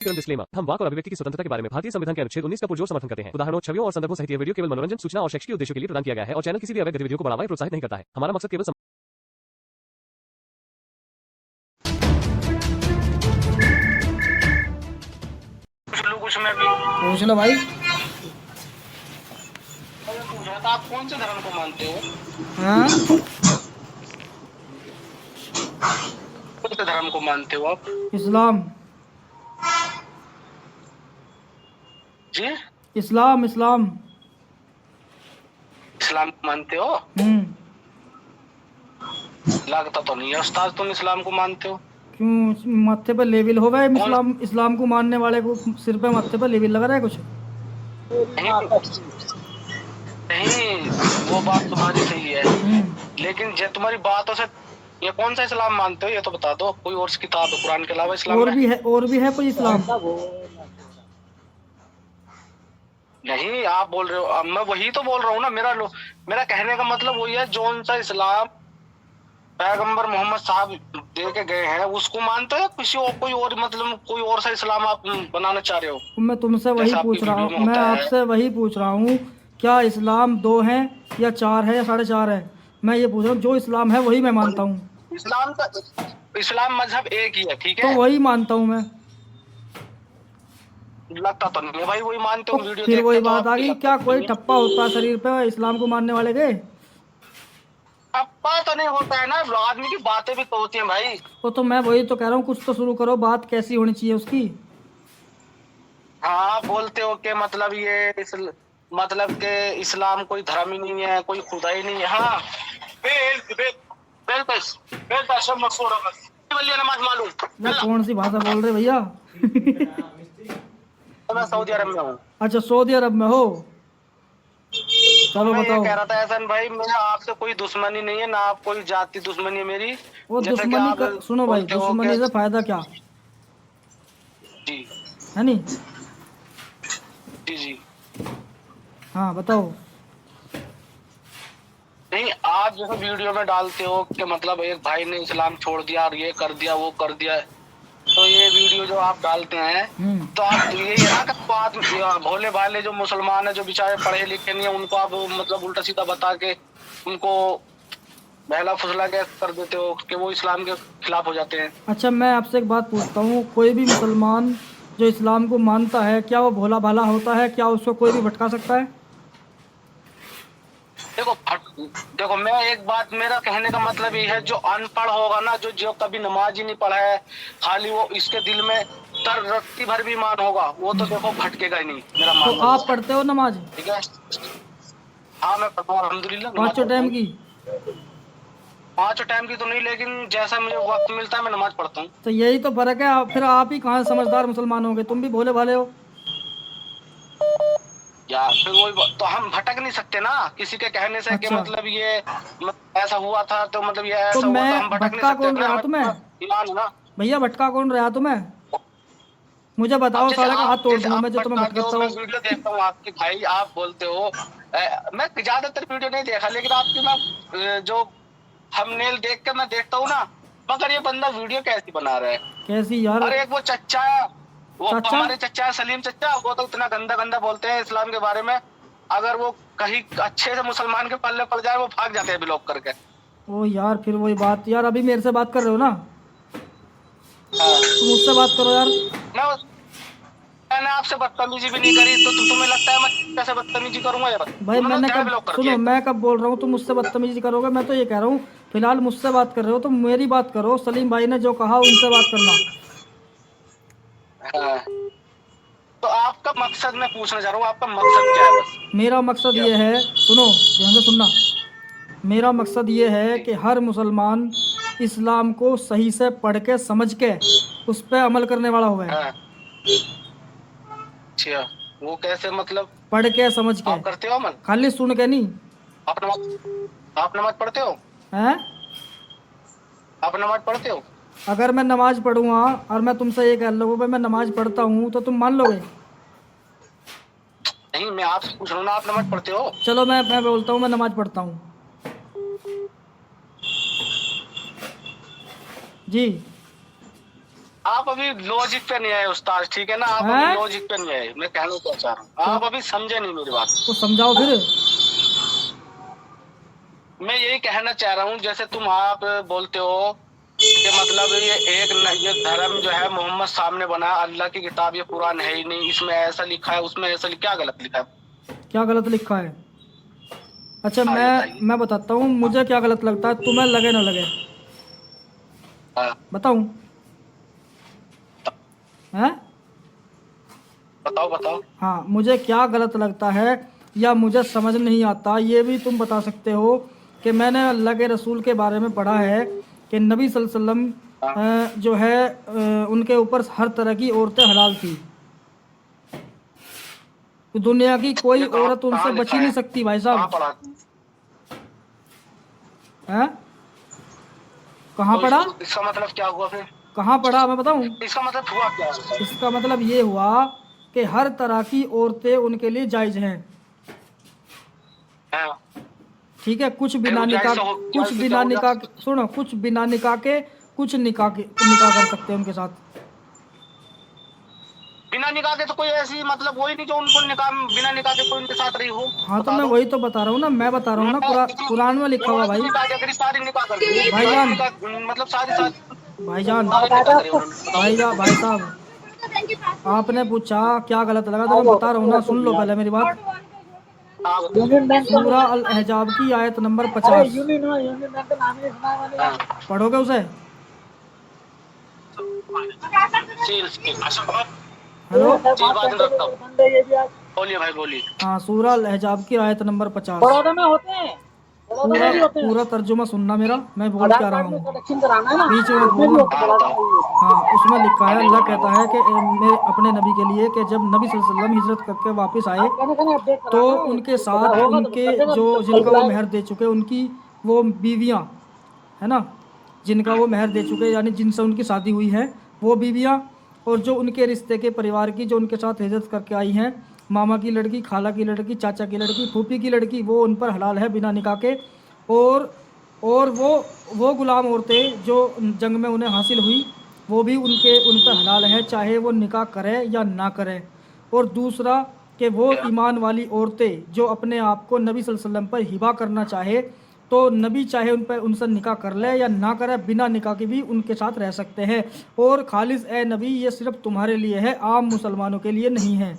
Disclaimer, हम वाक और अभिव्यक्ति की स्वतंत्रता के बारे में भारतीय संविधान के अनुच्छेद 19 का पुरजोर समर्थन करते हैं। उदाहरणों, छवियों और संदर्भों सहित यह वीडियो केवल मनोरंजन, सूचना और शैक्षिक उद्देश्यों के लिए प्रदान किया गया है और चैनल किसी भी अवैध गतिविधियों को बढ़ावा या प्रोत्साहित नहीं करता है। हमारा मकसद केवल कुछ में भी पूछ लो भाई। पूछ रहा था, आप कौन से धर्म को मानते हो? हाँ, कौन से धर्म को मानते हो आप? इस्लाम। जी, इस्लाम इस्लाम। इस्लाम को मानते हो? लगता तो नहीं है उस्ताद तुम इस्लाम को मानते हो। क्यों माथे पे लेबिल हो गए? इस्लाम को मानने वाले को सिर पे माथे पे लेबिल लगा रहा है कुछ? नहीं, वो बात तुम्हारी सही है, लेकिन जो तुम्हारी बातों से ये कौन सा इस्लाम मानते हो ये तो बता दो। कोई और किताब है कुरान के अलावा इस्लाम और भी है कोई इस्लाम? नहीं, आप बोल रहे हो, अब मैं वही तो बोल रहा हूँ ना। मेरा कहने का मतलब वही है, जो सा इस्लाम पैगंबर मोहम्मद साहब दे के गए हैं उसको मानते हो या किसी और कोई और मतलब कोई और सा इस्लाम आप बनाना चाह रहे हो? मैं तुमसे वही पूछ रहा हूँ, मैं आपसे वही पूछ रहा हूँ, क्या इस्लाम 2 है या 4 है या 4.5 है? मैं ये पूछ रहा हूँ, जो इस्लाम है वही मैं मानता हूँ। इस्लाम मजहब एक ही है, ठीक है? तो वही मानता हूँ मैं। लगता तो नहीं है भाई वही मानते हो। तो वीडियो फिर वही तो बात आ गई, क्या कोई ठप्पा होता है शरीर पे इस्लाम को मानने वाले के? ठप्पा तो नहीं होता है ना, आदमी की बातें भी तो होती हैं भाई। तो मैं वही तो कह रहा हूँ, कुछ तो शुरू करो, बात कैसी होनी चाहिए उसकी। हाँ, बोलते हो कि मतलब मतलब के इस्लाम कोई धर्म ही नहीं है, कोई खुदा ही नहीं है। हाँ, नमाज मालूम। कौन सी भाषा बोल रहे भैया? मैं सऊदी अरब में हूँ। अच्छा, सऊदी अरब में हो? चलो मैं बताओ। ये कह रहा था एहसन भाई, मेरा आपसे कोई दुश्मनी नहीं है ना, आप कोई जाति दुश्मनी है मेरी। वो जैसे कि दुश्मनी आप का सुनो भाई, बोलते हो दुश्मनी से कि फायदा क्या जी है? नहीं, जी जी हाँ बताओ। नहीं, आप जैसे वीडियो में डालते हो कि मतलब एक भाई ने इस्लाम छोड़ दिया और ये कर दिया वो कर दिया, तो ये वीडियो जो आप डालते हैं तो आप यही है ना कि बात भोले भाले जो मुसलमान है, जो बेचारे पढ़े लिखे नहीं है, उनको आप मतलब उल्टा सीधा बता के उनको बहला फुसला के कर देते हो कि वो इस्लाम के खिलाफ हो जाते हैं। अच्छा, मैं आपसे एक बात पूछता हूँ, कोई भी मुसलमान जो इस्लाम को मानता है, क्या वो भोला भाला होता है? क्या उसको कोई भी भटका सकता है? देखो मैं एक बात, मेरा कहने का मतलब ये है, जो अनपढ़ होगा ना, जो कभी नमाज ही नहीं पढ़ा है, खाली वो इसके दिल में रत्ती भर भी ईमान होगा, वो तो देखो भटकेगा ही नहीं। मेरा तो मानना आप पढ़ते हो नमाज? ठीक है। हाँ, मैं पढ़ता हूँ अल्हम्दुलिल्लाह। 5 टाइम की? 5 टाइम की तो नहीं, लेकिन जैसा मुझे वक्त मिलता है मैं नमाज पढ़ता हूँ। तो यही तो फर्क है। फिर आप ही कहाँ समझदार मुसलमान होंगे? तुम भी भोले भाले हो। यार फिर वही तो, हम भटक नहीं सकते ना किसी के कहने से। अच्छा। कि मतलब ये ऐसा हुआ था तो मतलब ये तो ऐसा हुआ, तो मैं हम भटक नहीं भटका सकते। कौन रहा तुम्हें? ईमान है ना भैया, भटका कौन रहा तुम्हें? मुझे बताओ, साले का हाथ तोड़ दूंगा मैं जो तुम्हें भटकाता मैं हूँ। वीडियो देखता हूँ आपकी भाई, आप बोलते हो मैं ज्यादातर वीडियो नहीं देखा, लेकिन आपकी मैं जो थंबनेल देख के मैं देखता हूँ ना, मगर ये बंदा वीडियो कैसी बना रहा है। कैसी यार? और एक वो चच्चा है, वो चाचा? हमारे चच्चा है सलीम चच्चा, वो तो इतना गंदा गंदा बोलते हैं इस्लाम के बारे में। अगर वो कहीं अच्छे से मुसलमान के पल्ले पड़ जाए वो भाग जाते हैं ब्लॉक करके। ओ यार, फिर वही बात यार, अभी मेरे से बात कर रहे हो ना? हाँ। तो मुझसे बात करो यार। मैंने आपसे बदतमीजी भी नहीं करी, तो तुम्हें लगता है मैं कैसे बदतमीजी करूंगा यार? भाई मैंने कब, ब्लॉक कर सुनो, दिया। मैं कब बोल रहा हूँ तुम मुझसे बदतमीजी करोगे? मैं तो ये कह रहा हूँ, फिलहाल मुझसे बात कर रहे हो तो मेरी बात करो। सलीम भाई ने जो कहा उनसे बात करना। हाँ। तो आपका मकसद मैं पूछना चाह रहा हूँ, आपका मकसद क्या है? बस मेरा मकसद ये है, सुनो ध्यान से सुनना, मेरा मकसद ये है कि हर मुसलमान इस्लाम को सही से पढ़ के समझ के उस पर अमल करने वाला हुआ है। हाँ। अच्छा, वो कैसे मतलब? पढ़ के समझ के, आप करते हो अमल? खाली सुन के नहीं। आप नमाज पढ़ते हो? हैं? आप नमाज पढ़ते हो? अगर मैं नमाज पढ़ूंगा और मैं तुमसे ये कह लूँ भाई मैं नमाज पढ़ता हूँ, तो तुम मान लोगे? नहीं, मैं आपसे पूछ रहा हूँ ना, आप नमाज पढ़ते हो? चलो मैं बोलता हूँ मैं नमाज पढ़ता हूँ जी। आप अभी लॉजिक पे नहीं आए उस्ताद, ठीक है ना, आप हैं? अभी लॉजिक पे नहीं आए। मैं कहना क्या चाह रहा हूँ, आप अभी समझे नहीं मेरी बात। तो समझाओ फिर। मैं यही कहना चाह रहा हूँ, जैसे तुम आप बोलते हो कि मतलब ये धर्म जो है मोहम्मद साहब ने बनाया, अल्लाह की किताब, ये कुरान है ही नहीं, इसमें ऐसा लिखा है, उसमें ऐसा क्या गलत लिखा है? क्या गलत लिखा है? अच्छा हाँ, ये बताइए। मैं बताता हूँ मुझे क्या गलत लगता है, तुम्हें लगे ना लगे। हाँ, बताऊं? हैं? बताओ बताओ। हाँ, मुझे क्या गलत लगता है या मुझे समझ नहीं आता, ये भी तुम बता सकते हो। कि मैंने अल्लाह के रसूल के बारे में पढ़ा है कि नबी सल्लल्लाहु अलैहि वसल्लम जो है उनके ऊपर हर तरह की औरतें हलाल थी। तो दुनिया की कोई ये कहाँ औरत उनसे कहाँ बच लिखा ही है? नहीं सकती भाई कहाँ साहब। पढ़ा? हैं? कहाँ तो पढ़ा? इसका मतलब क्या हुआ फिर? कहाँ पढ़ा मैं बताऊं? इसका मतलब हुआ क्या? इसका मतलब ये हुआ कि हर तरह की औरतें उनके लिए जायज़ हैं। हाँ, ठीक है, कुछ फिर बिना वो निकाह, कुछ जायज से क्या बिना हो गया? निकाह, सुनो, कुछ बिना निकाह के, कुछ निकाह कर सकते हैं उनके साथ। बिना निकाह के तो कोई ऐसी मतलब वही नहीं जो उनको निकाह, बिना निकाह के कोई उनके साथ रही हो, हाँ तो बता मैं दो। वही तो बता रहा हूँ ना, मैं बता रहा हूँ ना, कुरान में लिखा हुआ उन्होंने कुछ भाई। निकाह किया, सारी निकाह कर दी, सारी भाईजान, निकाह मतलब सारी सारी भाईजान, सारी निकाह करे उन्होंने, बताओ। भाई साहब, आपने पूछा क्या गलत लगा, तो मैं बता रहा हूँ ना, सुन लो पहले मेरी बात। हाँ, सूरा अल अहजाब की आयत नंबर 50 पढ़ोगे उसे? Seal seal hello? सील बाद में रखता हूँ। बोलिए भाई, बोलिए। हाँ, सूरा अल अहजाब की आयत नंबर 50। पूरा पूरा तर्जुमा सुनना मेरा, मैं बोल क्या रहा हूँ, बीच में मत बोलना। हाँ, बताओ। हाँ, उसमें लिखा है, अभी अल्लाह बोलिए, कहता है कि मेरे अपने नबी के लिए कि जब नबी सल्लल्लाहु अलैहि वसल्लम हिजरत करके वापस आए तो उनके साथ उनके जो जिनका वो मेहर दे चुके उनकी वो बीवियाँ, है ना, जिनका वो मेहर दे चुके यानी जिनसे उनकी शादी हुई है वो बीवियाँ, और जो उनके रिश्ते के परिवार की जो उनके साथ हिजरत करके आई हैं, मामा की लड़की, खाला की लड़की, चाचा की लड़की, फूफी की लड़की, वो उन पर हलाल है बिना निकाह के। और और वो गुलाम औरतें जो जंग में उन्हें हासिल हुई वो भी उन पर हलाल है, चाहे वो निकाह करे या ना करे। और दूसरा कि वो ईमान वाली औरतें जो अपने आप को नबी सल्लल्लाहु अलैहि वसल्लम पर हिबा करना चाहे तो नबी चाहे उन पर उनसे निकाह कर ले या ना करे, बिना निकाह के भी उनके साथ रह सकते हैं। और खालिस ए नबी, ये सिर्फ तुम्हारे लिए है, आम मुसलमानों के लिए नहीं है।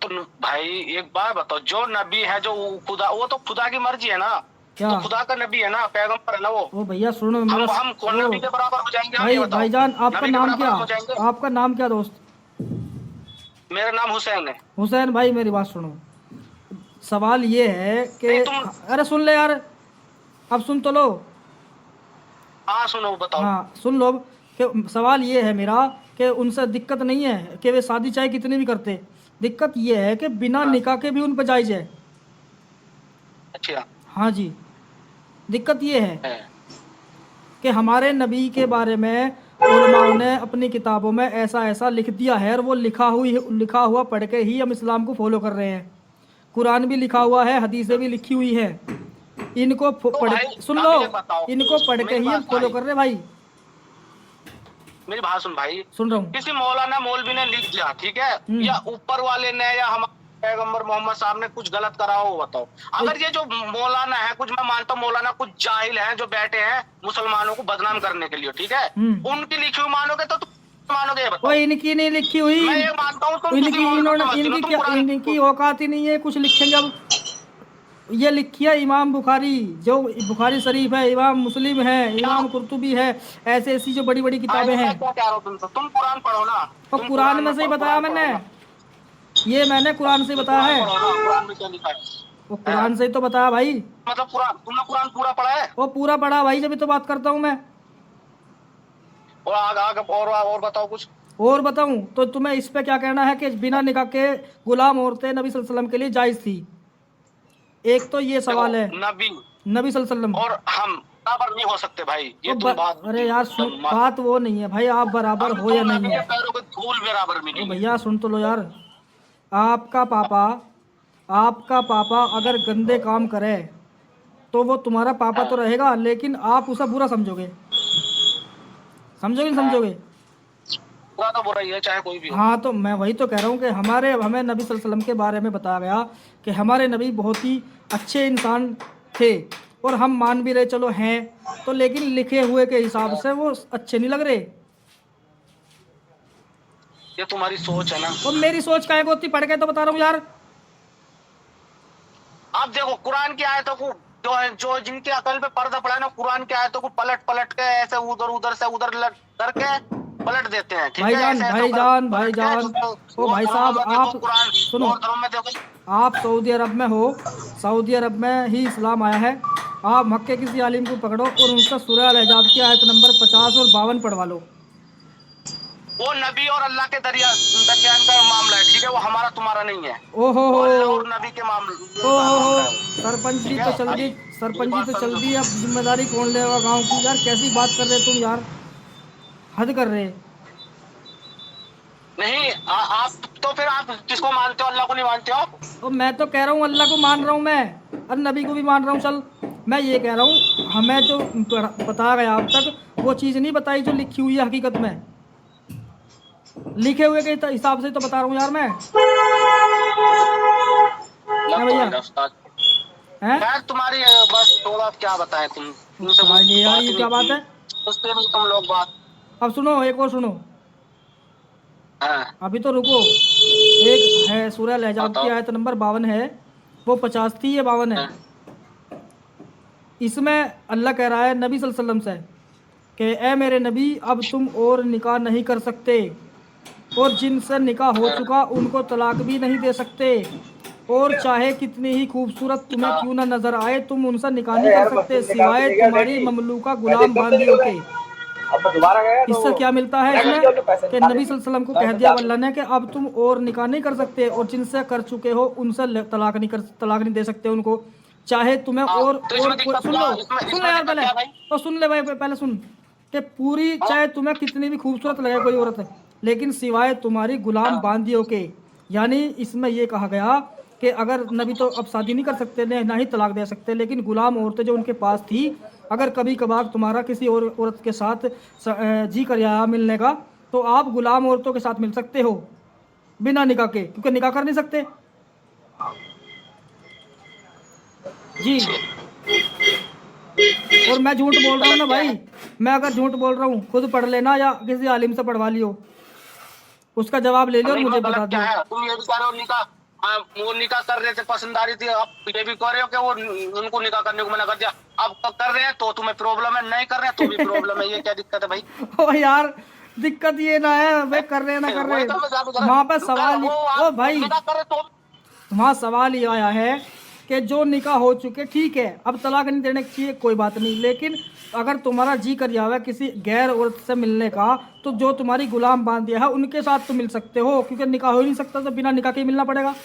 तो भाई एक बार बताओ, जो नबी है जो खुदा, वो तो खुदा की मर्जी है ना, क्या? तो खुदा का नबी है ना, पैगंबर है ना वो। ओ भैया सुनो मेरा, हम कौन ओ नबी के बराबर हो जाएंगे? हम ये भाई, बताओ, भाईजान, आपका नबी के नाम बराबर क्या? हम हो जाएंगे? आपका नाम क्या दोस्त? मेरा नाम हुसैन है। हुसैन भाई, मेरी बात सुनो। सवाल ये है कि, नहीं तुम, अरे सुन ले यार, अब सुन तो लो। हाँ सुनो, बताओ। हाँ सुन लो, कि सवाल ये है मेरा कि उनसे दिक्कत नहीं है कि वे शादी चाहे कितनी भी करते, दिक्कत ये है कि बिना हाँ, निकाह के भी उन पर जायज़ है। अच्छा हाँ जी, दिक्कत ये है है। कि हमारे नबी के बारे में उलमाओं ने अपनी किताबों में ऐसा ऐसा लिख दिया है, और वो लिखा हुआ पढ़ के ही हम इस्लाम को फॉलो कर रहे हैं। कुरान भी लिखा हुआ है, हदीसें भी लिखी हुई है, इनको तो पढ़, भाई सुन लो, अब ये बताओ, इनको पढ़ के मेरी ही हम बात फॉलो भाई, कर रहे हैं भाई। मेरी बात सुन भाई। सुन रहा हूँ। किसी मौलाना मौलवी ने लिख दिया, ठीक है, या ऊपर वाले ने या हमारे पैगंबर मोहम्मद साहब ने कुछ गलत करा हो, बताओ। अगर ये जो मौलाना है, कुछ मैं मानता हूँ मौलाना कुछ जाहिल हैं जो बैठे हैं मुसलमानों को बदनाम करने के लिए, ठीक है, उनकी लिखी हुई मानोगे तो तुम मानोगे? ये बताओ। वो इनकी नहीं लिखी हुई, मैं ये मानता हूँ तुम किसी इनकी मौलवी इन्होंने को मत सुनो, इनकी तुम क्या, कुरान इनकी औकात ही नहीं है कुछ लिखेंगे। अब ये लिखी है इमाम बुखारी, जो बुखारी शरीफ है, इमाम मुस्लिम है, इमाम कुर्तुबी है, ऐसे ऐसी जो बड़ी बड़ी हाँ, किताबें ये हैं। मैं क्या कह रहा हूँ तुमसे, तुम कुरान पढ़ो ना। और तुम कुरान में से ही पढ़ो, बताया कुरान मैंने, पढ़ो ना। ये मैंने कुरान से ही तुम बताया कुरान है। पढ़ो ना, कुरान में क्या लिखा है? वो हाँ, कुरान से ही तो बताया भाई। मतलब कुरान, तुमने कुरान पूरा पढ़ा है? वो पूरा पढ़ा भाई, जब भी तो बात करता हूँ मैं। और आगे आगे और बताओ कुछ। और बताऊं तो तुम्हें इस पे क्या कहना है कि बिना निकाह के गुलाम औरतें नबी सल्लल्लाहु अलैहि वसल्लम के लिए जायज़ थी? एक तो ये देखो, सवाल है। नबी नबी सल्लल्लाहु अलैहि वसल्लम, और हम बराबर नहीं हो सकते भाई, ये तुम बात अरे यार बात वो नहीं है भाई, आप बराबर हम हो या तुम नहीं नबी हो। के पैरों के धूल बराबर ओ मिलेंगे। भैया सुन तो लो यार, आपका पापा आपका पापा अगर गंदे काम करे तो वो तुम्हारा पापा तो हाँ, रहेगा, लेकिन आप उसे बुरा समझोगे। समझोगे नहीं समझोगे? बुरा तो बुरा ही है, चाहे कोई भी हो। हाँ, तो मैं वही तो कह रहा हूँ कि हमें नबी सल्लल्लाहु अलैहि वसल्लम के बारे में बताया गया कि हमारे नबी बहुत ही अच्छे इंसान थे, और हम मान भी रहे चलो हैं, तो लेकिन लिखे हुए के हिसाब से वो अच्छे नहीं लग रहे। ये तुम्हारी सोच है ना। और मेरी सोच काहे को होती, पढ़ के तो बता रहा हूँ यार। आप देखो कुरान की आयतों को, जो है जो जिनकी अकल पे पर्दा पड़ा है ना, कुरान की आयतों को पलट पलट के ऐसे उधर उधर से उधर करके पलट देते हैं। ठीक है, भाईजान ऐसे भाईजान पलट के भाईजान, ओ भाई साहब आप सुनो, और धर्म में देखो। आप सऊदी अरब में हो, सऊदी अरब में ही इस्लाम आया है। आप मक्के किसी आलिम को पकड़ो और उनसे सूरह अल अहज़ाब की आयत नंबर 50 और 52 पढ़वा लो। वो नबी और अल्लाह के दरमियान का मामला है। ठीक है, वो हमारा तुम्हारा नहीं है। ओहो वो हो, अल्लाह और नबी के मामले ओहो का मामला हो, है। सरपंच जी ठीक तो है, चल दी, सरपंच जी बात तो चल समझो। दी, अब जिम्मेदारी कौन लेगा गांव की? यार कैसी बात कर रहे तुम यार, हद कर रहे। नहीं आप तो फिर आप किसको मानते हो? अल्लाह को नहीं मानते हो? और मैं तो कह रहा हूँ अल्लाह को मान रहा हूँ मैं, और नबी को भी मान रहा हूँ। चल मैं ये कह रहा हूँ, हमें जो बताया गया अब तक वो चीज़ नहीं बताई जो लिखी हुई है हकीकत में। लिखे हुए के हिसाब से तो बता रहा हूँ यार मैं। है लग तो भैया? मेरा उस्ताद। हैं? खैर तुम्हारी बस थोड़ा क्या बताएं, तुमसे कहा कुछ ये यार, बात ये ही नहीं क्या बात की, है? उससे भी तुम लोग बात। अब सुनो, एक और सुनो, हाँ अभी तो रुको। एक है सूरह अल-अहज़ाब की बताओ। आयत नंबर 52 है, वो 50 थी, ये 52 है। हाँ, इसमें अल्लाह कह रहा है नबी सल्लल्लाहु अलैहि वसल्लम से कि ए मेरे नबी, अब तुम और निकाह नहीं कर सकते, और जिनसे निकाह हो हाँ, चुका उनको तलाक भी नहीं दे सकते, और चाहे कितनी ही खूबसूरत तुम्हें हाँ। क्यों ना नजर आए तुम उनसे निकाह नहीं कर सकते सिवाय तुम्हारी ममलूका गुलाम बांदियों के। इससे क्या मिलता है इसमें कि नबी सल्लल्लाहु अलैहि वसल्लम को कह दिया अल्लाह ने कि अब तुम और निकाह नहीं कर सकते, और जिनसे कर चुके हो उनसे तलाक नहीं दे सकते उनको, चाहे तुम्हें हाँ, और तो इसमें दिक्कत सुन क्या? लो, इसमें सुन ले इसमें यार दिक्कत पहले, क्या भाई? तो सुन ले भाई पहले सुन, कि पूरी हाँ, चाहे तुम्हें कितनी भी खूबसूरत लगे कोई औरत है, लेकिन सिवाय तुम्हारी गुलाम हाँ, बांदियों के। यानी इसमें यह कहा गया कि अगर नबी तो अब शादी नहीं कर सकते ने ना ही तलाक दे सकते, लेकिन गुलाम औरतें जो उनके पास थी, अगर कभी कभार तुम्हारा किसी और औरत के साथ जी कर आया मिलने का, तो आप गुलाम औरतों के साथ मिल सकते हो बिना निकाह के, क्योंकि निकाह कर नहीं सकते जी। और मैं झूठ बोल रहा हूँ ना गलत क्या भाई, है? मैं अगर झूठ बोल रहा हूँ खुद पढ़ लेना या किसी आलिम से पढ़वा लियो, उसका जवाब ले लियो और नहीं, मुझे इसमें बता गलत क्या दियो। है? तुम ये भी कह रहे हो निकाह, हाँ, वो निकाह कर रहे थे, पसंद आ रही थी, आप ये भी कह रहे हो कि वो उनको निकाह करने को मना कर दिया। अब कर रहे हैं तो तुम्हें प्रॉब्लम है, नहीं कर रहे हैं तो भी प्रॉब्लम है। ये क्या दिक्कत है भाई? ओ यार, दिक्कत ये ना है भाई, कर रहे ना कर रहे, वही तो मैं जानू कर वहां पे रहा सवाल वो ओ आप भाई, निकाह कर रहे तो। वहाँ सवाल ये आया है कि जो निकाह हो चुके ठीक है, अब तलाक नहीं देने चाहिए कोई बात नहीं, लेकिन अगर तुम्हारा जी कर जावे किसी गैर औरत से मिलने का, तो जो तुम्हारी गुलाम बांध दिया है उनके साथ तो मिल सकते हो, क्योंकि निकाह हो ही नहीं सकता तो बिना निकाह के ही मिलना पड़ेगा।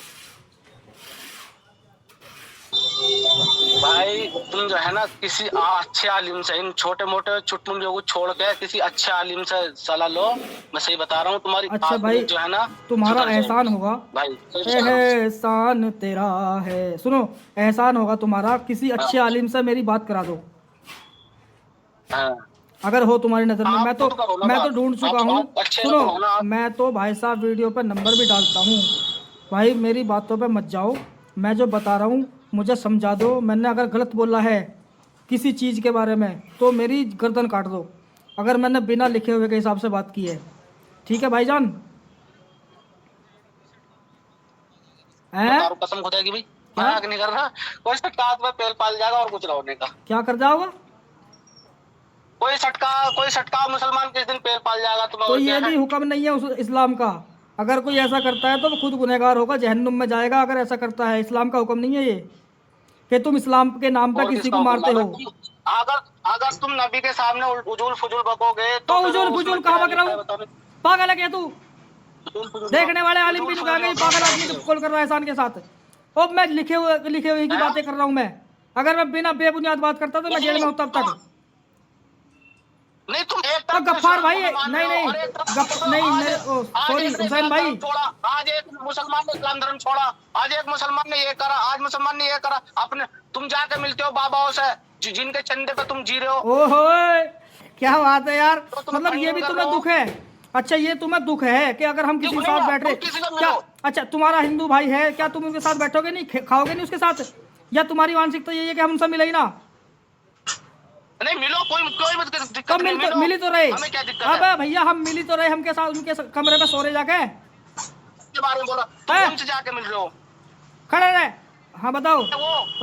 भाई तुम जो है ना किसी अच्छे आलिम से, इन छोटे मोटे चुटमुंडियों को छोड़ के किसी अच्छे आलिम से सलाह लो। मैं सही बता रहा हूँ, तुम्हारी अच्छा भाई, जो है ना तुम्हारा सुधर एहसान जाएगी होगा, भाई। एहसान तेरा है, सुनो, एहसान होगा तुम्हारा, किसी अच्छे आलिम से मेरी बात करा दो हाँ, अगर हो तुम्हारी नज़र में। आप खुद करो ना मैं तो बात। ढूंढ चुका हूँ। आप अच्छे से सुनो, करो ना आप। मैं तो भाई साहब वीडियो पर नंबर भी डालता हूँ, भाई मेरी बातों पे मत जाओ, मैं जो बता रहा हूँ मुझे समझा दो। मैंने अगर गलत बोला है किसी चीज़ के बारे में तो मेरी गर्दन काट दो, अगर मैंने बिना लिखे हुए के हिसाब से बात की है, ठीक है भाईजान? हैं? बता रहा हूँ, कसम खुदा की भाई, क्या मजाक नहीं कर रहा। कोई सटका हाथ में पेल पाल जाएगा और कुछ होने का। क्या कर जाओगा? कोई सटका मुसलमान किस दिन पेल पाल जाएगा तुम्हें, तो और क्या ये है? भी हुक्म नहीं है उस इस्लाम का, अगर कोई ऐसा करता है तो वो खुद गुनहगार होगा, जहन्नुम में जाएगा अगर ऐसा करता है। इस्लाम का हुक्म नहीं है ये कि तुम इस्लाम के नाम पे और किसी किसका को हुक्म? मारते हो। अगर अगर तुम नबी के सामने उजूल फुजूल बकोगे तो तो फिर उजूल उसमें फुजूल क्या कहाँ बक रहा लिखा है हूँ? बताओ? पागल है क्या तू? उजूल फुजूल देखने वाले आलिम भी उजूल नहीं फुजूल कहेंगे, बकोगे पागल तो आदमी तो फिर कॉल कर रहा है एहसान के साथ। अब मैं लिखे हुए की बातें कर रहा हूँ मैं, अगर मैं बिना बेबुनियाद बात करता तो मैं जेल में होता अब तक। नहीं, तुम एक तो तरफ गफ्फार इस्लाम भाई, को भी मान रहे नहीं हो नहीं, और एक तरफ तुम बोलो, नहीं आज मेरे आज सॉरी एक ने हुसैन इस्लाम भाई, धर्म छोड़ा, आज एक मुसलमान ने इस्लाम धर्म छोड़ा, आज एक मुसलमान ने ये करा, आज मुसलमान ने ये करा। अपने तुम जाके मिलते हो बाबाओं से जिनके चंदे पे तुम जी रहे हो। ओहो क्या बात है यार, तो तुम्हें मतलब ये भी कर तुम्हें रहे हो। दुख है? अच्छा ये तुम्हें दुख है कि अगर हम किसी दुख के साथ नहीं है, बैठ रहे, तुम किसी से क्या? मिलो। अच्छा तुम्हारा हिंदू भाई है, क्या तुम उनके साथ बैठोगे नहीं, खाओगे नहीं उसके साथ? या तुम्हारी मानसिकता यही है कि हम उनसे मिले ही ना? नहीं मिलो, कोई तो दिक्कत नहीं, मिलो, मिली तो रहे। हमें क्या दिक्कत है? अबे भैया हम मिली तो रहे, हम के साथ उनके कमरे में सो रहे जाके, के बारे में बोला, तुम हैं? उनसे जाके मिल रहे हो। खड़े रहे। हाँ बताओ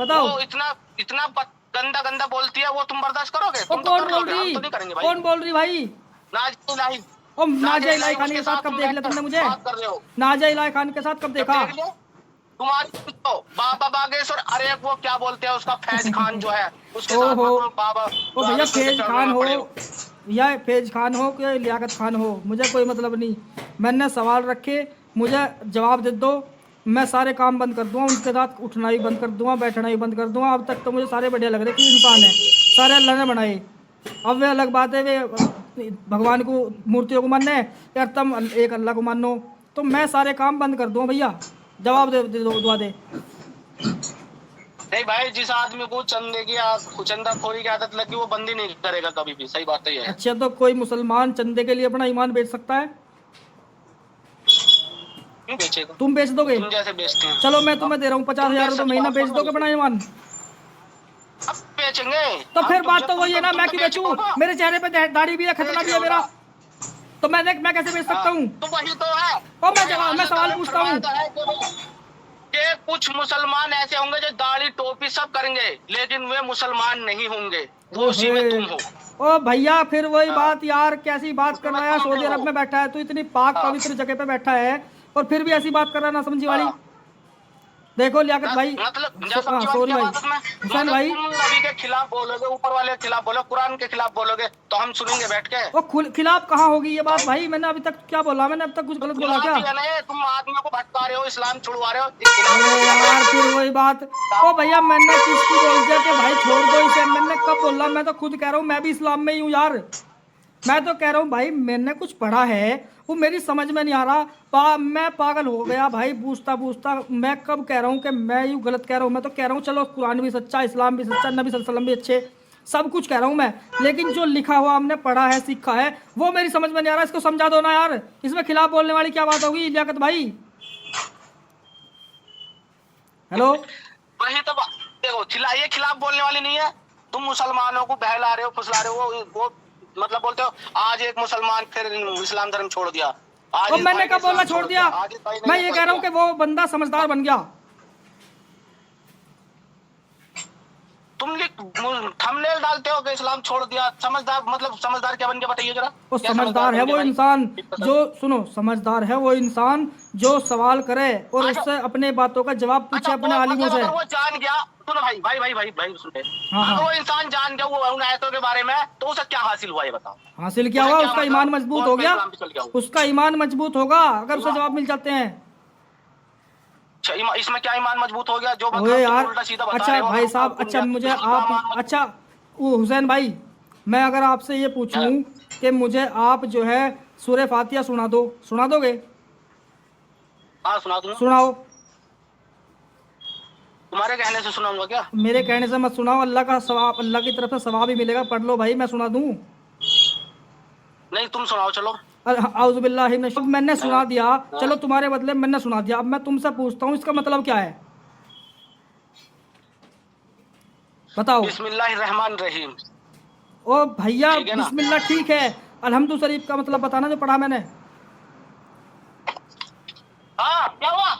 बताओ। वो इतना इतना गंदा गंदा बोलती है, वो तुम बर्दाश्त करोगे? ओ तुम तो कौन कर बोल लोगे, हम रही, तो नहीं करेंगे भाई। कौन बोल रही भाई? नाजिया इलाही, ओ नाजिया इलाही खान उसके के साथ कब तुम देख लिया बैठकर तुमने मुझे? बात कर रहे हो। नाजिया इलाही खान के साथ कब जब देखा? देख लियो, तुम्हारी तो बाबा बागेश्वर, अरे वो क्या बोलते हैं उसका, फैज खान जो है, उसके साथ ओहो। तुम बाबा ओ भैया बागेश्वर के फैज चरणों खान में हो पड़े या फैज खान हो कि लियाकत खान हो, मुझे कोई मतलब नहीं। मैंने सवाल रखे, मुझे जवाब दे दो, मैं सारे काम बंद कर दूंगा, उनके साथ उठना भी बंद कर दूंगा, बैठना भी बंद कर दूंगा। अब तक तो मुझे सारे बढ़िया लग रहे कि इंसान है, सारे अल्लाह ने बनाए। अब वे अलग बात है, वे भगवान को, मूर्तियों को मानने या तुम एक अल्लाह को मानो, तो मैं सारे काम बंद कर दूंगा। भैया जवाब दे दुआ दे। नहीं भाई, जिस आदमी को चंदे की चंदाखोरी की आदत लगी, वो बंदी नहीं करेगा कभी भी, सही बात है ये है। अच्छा तो कोई मुसलमान चंदे के लिए अपना ईमान बेच सकता है? क्यों बेचेगा? तुम बेच दोगे? तुम जैसे बेचते हैं। चलो मैं तुम्हें दे रहा हूँ 50,000 रुपये महीना, बेच दोगे अपना ईमान? अब बेचेंगे तो फिर हम, बात तो तुम वही है ना, मैं क्यों बेच बेचूं? पाओगे? मेरे चेहरे पे दाढ़ी भी है, खतना भी है मेरा, तो मैं कैसे बेच सकता हूँ? तो वही तो है। और मैं सवाल पूछता हूँ। कि कुछ मुसलमान ऐसे होंगे जो दाढ़ी टोपी सब करेंगे, लेकिन वे मुसलमान नहीं होंगे, दोषी में तुम हो। ओ भैया फिर वही बात यार, कैसी बात कर रहा है? सऊदी अरब में बैठा है तू, इतनी पाक पवित्र जगह पे बैठा है और फिर भी ऐसी बात कर रहा है ना समझी वाली। देखो लियाकत भाई, मतलब सॉरी भाई, हुसैन भाई, तुम नबी के खिलाफ बोलोगे, ऊपर वाले के खिलाफ बोलोगे, कुरान के खिलाफ बोलोगे, तो हम सुनेंगे बैठ के? वो खिलाफ कहाँ होगी ये बात भाई? मैंने अभी तक क्या बोला? मैंने अब तक कुछ गलत बोला क्या? तुम आदमियों को भटका रहे हो, इस्लाम छुड़वा रहे हो। अरे यार फिर वही बात। ओ भैया मैंने किसको बोल दिया कि भाई छोड़ दो इसे? मैंने कब बोला? मैं तो खुद कह रहा हूँ, मैं भी इस्लाम में ही हूँ यार। मैं तो कह रहा हूँ भाई, मैंने कुछ पढ़ा है, वो मेरी समझ में नहीं आ रहा। मैं पागल हो गया भाई पूछता पूछता। मैं कब कह रहा हूँ कि मैं यूँ गलत कह रहा हूँ? मैं तो कह रहा हूँ चलो कुरान भी सच्चा, इस्लाम भी सच्चा, नबी सल्लल्लाहु अलैहि वसल्लम भी अच्छे, सब कुछ कह रहा हूँ मैं, लेकिन जो लिखा हुआ हमने पढ़ा है, सीखा है, वो मेरी समझ में नहीं आ रहा। इसको समझा दो ना यार, इसमें खिलाफ बोलने वाली क्या बात होगी लियाकत भाई? हेलो। वही तो देखो, ये खिलाफ बोलने वाली नहीं है। तुम मुसलमानों को बहला रहे हो, फुसला रहे हो, वो मतलब बोलते हो आज एक मुसलमान फिर इस्लाम धर्म छोड़ दिया। आज और मैंने कब बोला छोड़ दिया? मैं ये कह रहा हूँ कि वो बंदा समझदार बन गया। तुम थंबनेल डालते हो कि इस्लाम छोड़ दिया, समझदार मतलब समझदार क्या बन गया बताइए जरा? वो समझदार है वो इंसान जो, सुनो, समझदार है वो इंसान जो सवाल करे और उससे अपने बातों का जवाब पूछे अपने आलिमों से। वो जान गया, सुनो भाई भाई भाई भाई भाई सुन, हाँ। वो इंसान जान गया वो उन आयतों के बारे में, तो उसे क्या हासिल हुआ ये बताओ? हासिल क्या हुआ? उसका ईमान मजबूत हो गया, उसका ईमान मजबूत होगा अगर उसे जवाब मिल जाते हैं। इसमें क्या ईमान मजबूत हो गया? जो यार उल्टा सीधा बता अच्छा रहे हो, भाई साहब, अच्छा मुझे आप, अच्छा वो हुसैन भाई, मैं अगर आपसे ये पूछूं कि मुझे आप जो है सूरह फातिहा सुना दो, सुना दोगे? हाँ सुना दूंगा। सुनाओ। तुम्हारे कहने से सुनाऊंगा क्या? मेरे कहने से मत सुनाओ, अल्लाह का सवाब, अल्लाह की तरफ से सवाब ही मिलेगा। पढ़ लो भाई, मैं सुना दूं? नहीं तुम सुनाओ चलो। आउज़ुबिल्लाहि मिनश, अब मैंने सुना दिया, चलो तुम्हारे बदले मैंने सुना दिया। अब मैं तुमसे पूछता हूँ इसका मतलब क्या है, बताओ। बिस्मिल्लाहिर्रहमानिर्रहीम। ओ भैया बिस्मिल्लाह ठीक है, अल्हम्दु शरीफ का मतलब बताना जो पढ़ा मैंने। हाँ क्या हुआ?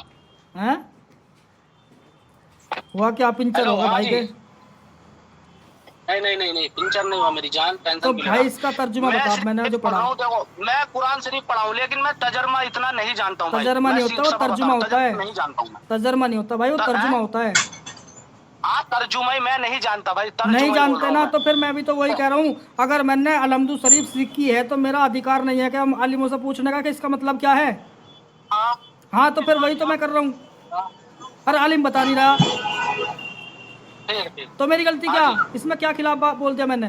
हैं? हुआ क्या? पिंचर होगा भाई के? नहीं नहीं नहीं, पिंचर नहीं हुआ मेरी जान, टेंशन तो भाई इसका तर्जुमा बता, मैंने जो पढ़ा। देखो मैं कुरान शरीफ पढ़ा हूँ, लेकिन मैं तजर्मा इतना नहीं जानता हूँ। तजर्मा नहीं होता, वो तर्जुमा होता है। नहीं जानता हूँ, तजर्मा नहीं होता भाई, वो तर्जुमा होता है। तर्जुमा ही मैं नहीं जानता भाई, नहीं जानते ना, तो फिर मैं भी तो वही कह रहा हूँ, अगर मैंने अलहम्दु शरीफ सीखी है तो मेरा अधिकार नहीं है कि हम आलिमों से पूछने का कि इसका मतलब क्या है? हाँ तो फिर वही तो मैं कर रहा हूँ। अरे आलिम बता नहीं रहा तो मेरी गलती क्या? इसमें क्या खिलाफ बोल दिया मैंने?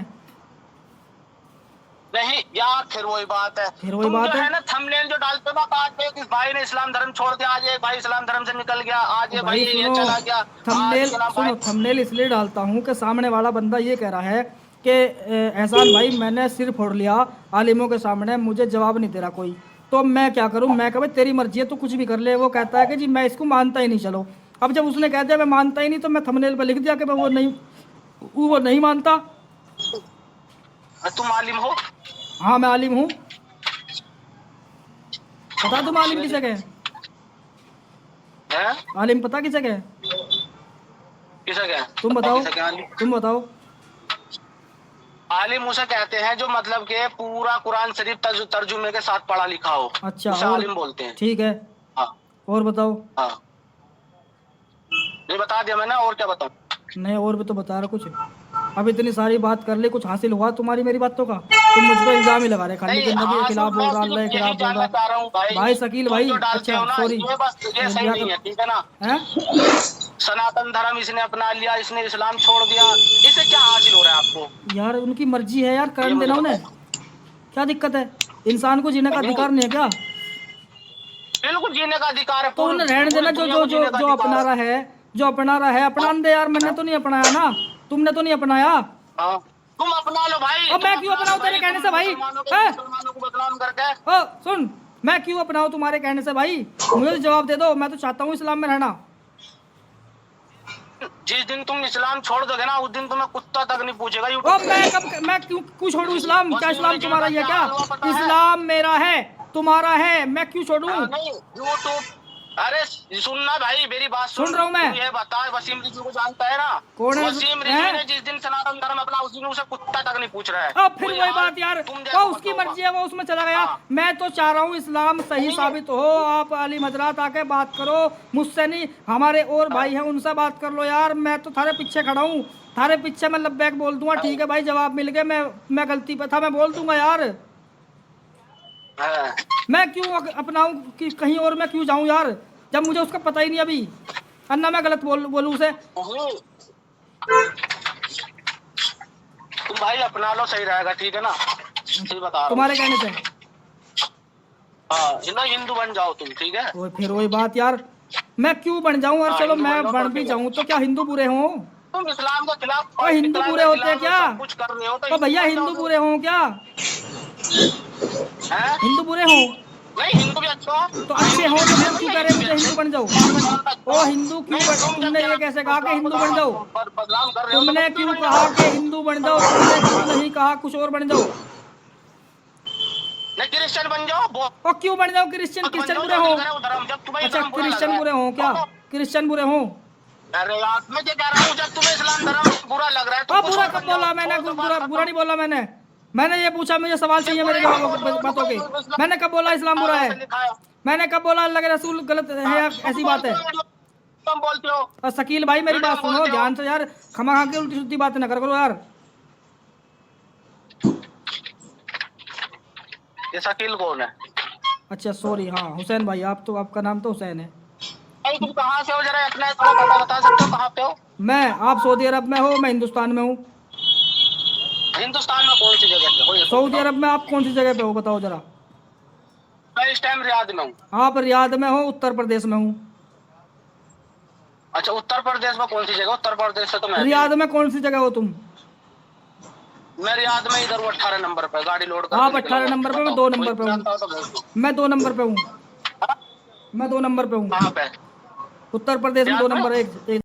नहीं यार, फिर वही बात है, फिर वही बात है ना, थंबनेल जो डालते हो ना, आज एक भाई ने इस्लाम धर्म छोड़ दिया, आज एक भाई इस्लाम धर्म से निकल गया, आज ये भाई ये चला गया। थंबनेल सुनो, थंबनेल इसलिए डालता हूँ कि सामने वाला बंदा ये कह रहा है कि एहसान भाई मैंने सिर फोड़ लिया आलिमों के सामने, मुझे जवाब नहीं दे रहा कोई, तो मैं क्या करूं? मैं कहा भाई तेरी मर्जी है, तो कुछ भी कर ले। वो कहता है कि जी मैं इसको मानता ही नहीं। चलो अब जब उसने कह दिया मैं मानता ही नहीं, तो मैं थंबनेल पर लिख दिया कि मैं वो नहीं मानता। तुम आलिम हो? हाँ मैं आलिम हूँ। पता तुम आलिम किसे कहे? हैं? आलिम पता किसे कहे? किसे क्या? तुम बताओ, किसे क्या आलिम? तुम बताओ। आलिम उसे कहते हैं जो मतलब के पूरा कुरान शरीफ तर्जुमे के साथ पढ़ा लिखा हो। अच्छा, उसे और आलिम बोलते हैं। ठीक है, हाँ और बताओ। हाँ, ये बता दिया मैंने, और क्या बताऊं? नहीं और भी तो बता रहा कुछ। अब इतनी सारी बात कर ले, कुछ हासिल हुआ तुम्हारी मेरी बातों का? तुम मुझ पर इल्जाम ही लगा रहे खाली कि नबी के खिलाफ बोल रहा, अल्लाह के खिलाफ बोल रहा। चाह रहा हूँ भाई शकील भाई, जो डालते अच्छा हो ना, सॉरी, ये बस ये सही नहीं है, ठीक है ना? हैं? सनातन धर्म इसने अपना लिया, इसने इस्लाम छोड़ दिया, इससे क्या हासिल हो रहा है आपको? यार उनकी मर्जी है यार, ये करने मुझे देना उन्हें, बताओ। क्या दिक्कत है? इंसान को जीने का अधिकार नहीं है क्या? बिल्कुल जीने का अधिकार है, तो उन्हें रहने देना, जो जो जो जो अपना रहा है, जो अपना रहा है अपना दे यार। मैंने तो नहीं अपनाया ना, तुमने तो नहीं अपनाया। हाँ, तुम अपना लो भाई। अब मैं क्यों अपनाऊं तेरे कहने से भाई? मुसलमानों को बदनाम करके। ओ सुन, मैं क्यों अपनाऊं तुम्हारे कहने से भाई? मुझे तो जवाब दे दो, मैं तो चाहता हूँ इस्लाम में रहना। जिस दिन तुम इस्लाम छोड़ दोगे ना, उस दिन तुम्हें कुत्ता तक नहीं पूछेगा ओ यूट्यूब। मैं क्यों छोड़ूं इस्लाम? क्या इस्लाम तुम्हारा ही है क्या? इस्लाम मेरा है, तुम्हारा है, मैं क्यों छोड़ूं? नहीं यूट्यूब, अरे सुनना भाई मेरी बात सुन रहा हूं मैं। ये बता, वसीम रिजवी को जानता है ना? कौन है? वसीम रिजवी ने जिस दिन सनातन धर्म अपना, उस दिन उसे कुत्ता तक नहीं पूछ रहा है। अब फिर वही बात यार, वो उसकी मर्जी है, वो उसमें चला गया। मैं तो चाह रहा हूँ इस्लाम सही साबित हो। आप अली हजरात आके बात करो मुझसे नहीं, हमारे और भाई हैं उनसे बात कर लो यार। मैं तो थारे पीछे खड़ा हूँ, थारे पीछे मैं लब्बैक बोल दूंगा। ठीक है भाई, जवाब मिल गया, मैं गलती पे था, मैं बोल दूंगा यार। मैं क्यों अपनाऊं कि कहीं और मैं क्यों जाऊं यार, जब मुझे उसका पता ही नहीं अभी। अन्ना मैं गलत बोलूं उसे? तुम भाई अपना लो, सही रहेगा, ठीक है ना? सही बता रहा हूं। तुम्हारे कहने से हाँ, हिंदू बन जाओ तुम, ठीक है? और फिर वही बात यार, मैं क्यों बन जाऊं? और चलो मैं बन भी जाऊं तो क्या हिंदू बुरे हों? तुम इस्लाम के खिलाफ, और हिंदू बुरे होते हैं क्या? कुछ कर रहे हो तो भैया हिंदू बुरे हों क्या? हिंदू बुरे हों? नहीं, हिंदू भी अच्छा हो। तो अच्छे हो तो फिर क्यों कह रहे मुझे हिंदू बन जाओ? ओ हिंदू क्यों तुमने ये कैसे कहा कि हिंदू बन जाओ? तुमने क्यों कहा कि हिंदू बन जाओ? तुमने क्यों नहीं कहा कुछ और बन जाओ? नहीं, क्रिश्चियन बन जाओ। और क्यों बन जाओ क्रिश्चियन? क्रिश्चियन बुरे हो? अच्छा क्रिश्चियन बुरे हो क्या? क्रिश्चियन बुरे हो? अरे यार मैं क्या कह रहा हूँ, जब तुम्हें इस्लाम धर्म बुरा लग रहा है तो बुरा कब बोला मैंने? बुरा नहीं बोला मैंने ये पूछा, मुझे सवाल चाहिए मेरे जवाब बातों के। मैंने कब बोला इस्लाम बुरा है? मैंने कब बोला अल्लाह के रसूल गलत है? ऐसी बात है? तुम बोलते हो। और शकील भाई मेरी बात सुनो ध्यान से यार, खमा खा के उल्टी सुल्टी बात ना करो यार। ये शकील कौन है? अच्छा सॉरी, हाँ हुसैन भाई, आप तो, आपका नाम तो हुसैन है। तुम कहाँ से हो, जरा अपना थोड़ा बता सकते हो? कहाँ पे हो? मैं, आप सऊदी अरब में हो, मैं हिंदुस्तान में हूँ। हिंदुस्तान में कौन सी जगह पे? सऊदी अरब में आप कौन सी जगह पे हो बताओ जरा? मैं इस टाइम रियाद में हूँ। आप रियाद में हो? उत्तर प्रदेश में हूँ। अच्छा, उत्तर प्रदेश में कौन सी जगह? उत्तर प्रदेश से तो मैं रियाद में कौन सी जगह हो तुम? मैं रियाद में इधर 18 नंबर पे गाड़ी लोड कर। आप 18 नंबर पे, मैं 2 नंबर पे हूँ। मैं 2 नंबर पे हूँ। मैं 2 नंबर पे हूँ। कहाँ पे? उत्तर प्रदेश में 2 नंबर, एक